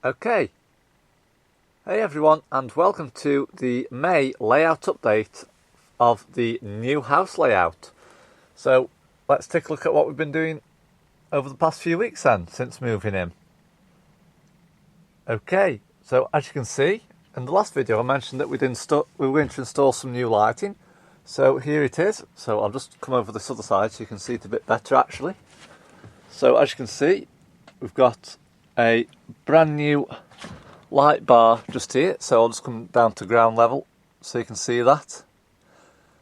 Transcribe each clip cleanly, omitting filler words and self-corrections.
Okay, hey everyone, and welcome to the May layout update of the new house layout. So let's take a look at what we've been doing over the past few weeks then, since moving in. Okay, so as you can see, in the last video I mentioned that we were going to install some new lighting. So here it is. So I'll just come over this other side so you can see it a bit better actually. So as you can see, we've got a brand new light bar just here, so I'll just come down to ground level so you can see that.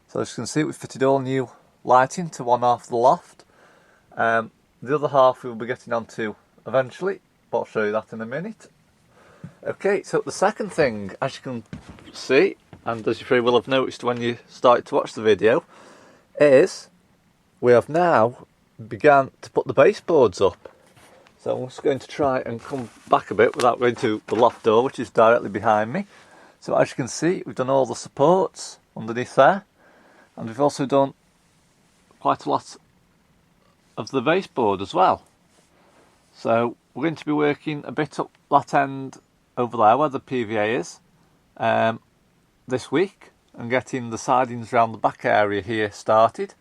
So as you can see, we've fitted all new lighting to one half of the loft. The other half we will be getting onto eventually, but I'll show you that in a minute. Okay, so the second thing, as you can see, and as you probably will have noticed when you started to watch the video, is we have now begun to put the baseboards up. So I'm just going to try and come back a bit without going to the loft door, which is directly behind me. So as you can see, we've done all the supports underneath there, and we've also done quite a lot of the baseboard as well. So we're going to be working a bit up that end over there where the PVA is this week, and getting the sidings around the back area here started.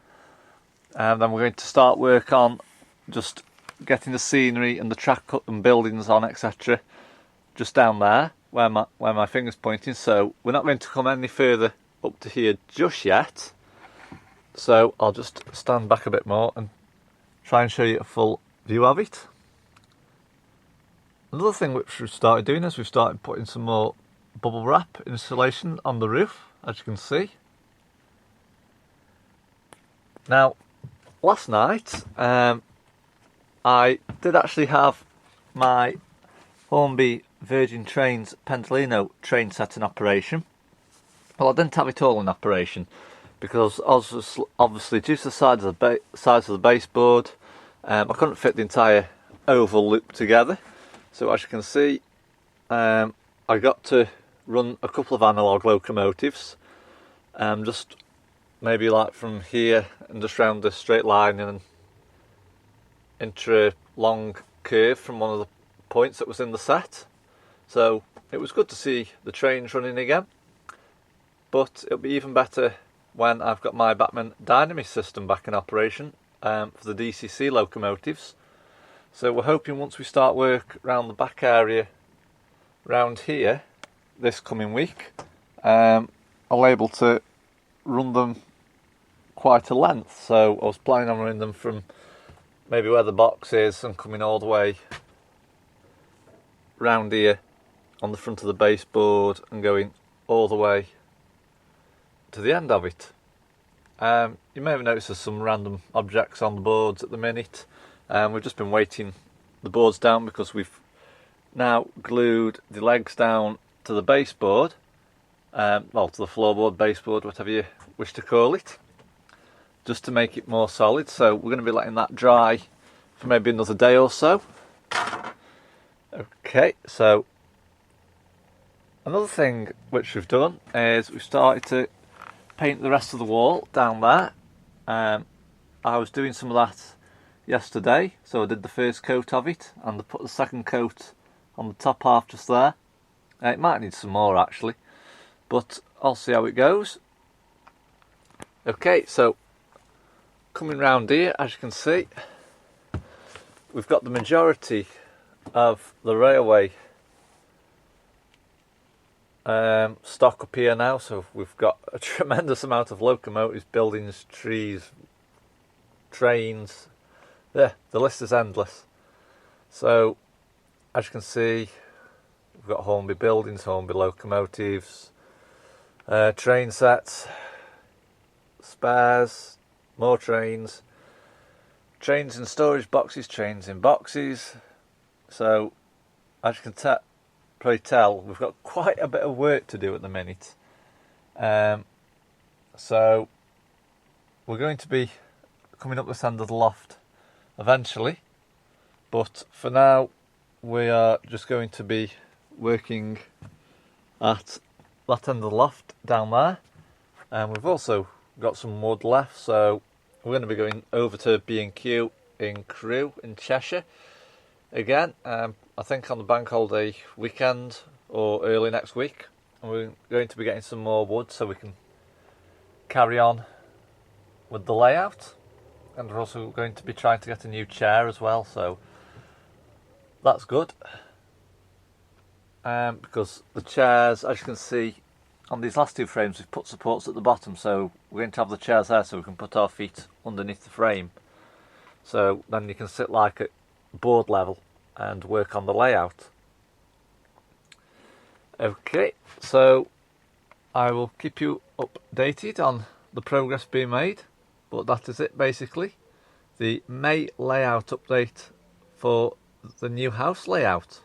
And then we're going to start work on just getting the scenery and the track cut and buildings on, etc. just down there where my finger's pointing. So we're not going to come any further up to here just yet. So I'll just stand back a bit more and try and show you a full view of it. Another thing which we've started doing is we've started putting some more bubble wrap insulation on the roof, as you can see. Now, last night, I did actually have my Hornby Virgin Trains Pendolino train set in operation. Well, I didn't have it all in operation because obviously due to the size of the baseboard, I couldn't fit the entire oval loop together. So as you can see, I got to run a couple of analog locomotives, just maybe like from here and just round the straight line and into a long curve from one of the points that was in the set. So it was good to see the trains running again, but it'll be even better when I've got my Batman Dynamy system back in operation for the DCC locomotives. So we're hoping once we start work around the back area round here this coming week, I'll be able to run them quite a length. So I was planning on running them from maybe where the box is and coming all the way round here on the front of the baseboard and going all the way to the end of it. You may have noticed there's some random objects on the boards at the minute. We've just been weighting the boards down because we've now glued the legs down to the baseboard, well, to the floorboard, baseboard, whatever you wish to call it, just to make it more solid. So we're going to be letting that dry for maybe another day or so. Okay, so another thing which we've done is we've started to paint the rest of the wall down there. I was doing some of that yesterday, so I did the first coat of it and I put the second coat on the top half just there. It might need some more actually, but I'll see how it goes. Okay, so coming round here, as you can see, we've got the majority of the railway stock up here now. So we've got a tremendous amount of locomotives, buildings, trees, trains. Yeah, the list is endless. So as you can see, we've got Hornby buildings, Hornby locomotives, train sets, spares, more trains, trains in storage boxes, trains in boxes. So as you can probably tell, we've got quite a bit of work to do at the minute. So we're going to be coming up this end of the loft eventually, but for now we are just going to be working at that end of the loft down there, and we've also got some wood left, so we're going to be going over to B&Q in Crewe in Cheshire again, I think on the bank holiday weekend or early next week, and we're going to be getting some more wood so we can carry on with the layout. And we're also going to be trying to get a new chair as well, so that's good. Because the chairs, as you can see on these last two frames, we've put supports at the bottom, so we're going to have the chairs there so we can put our feet underneath the frame. So then you can sit like at board level and work on the layout. Okay, so I will keep you updated on the progress being made, but that is it basically. The May layout update for the new house layout.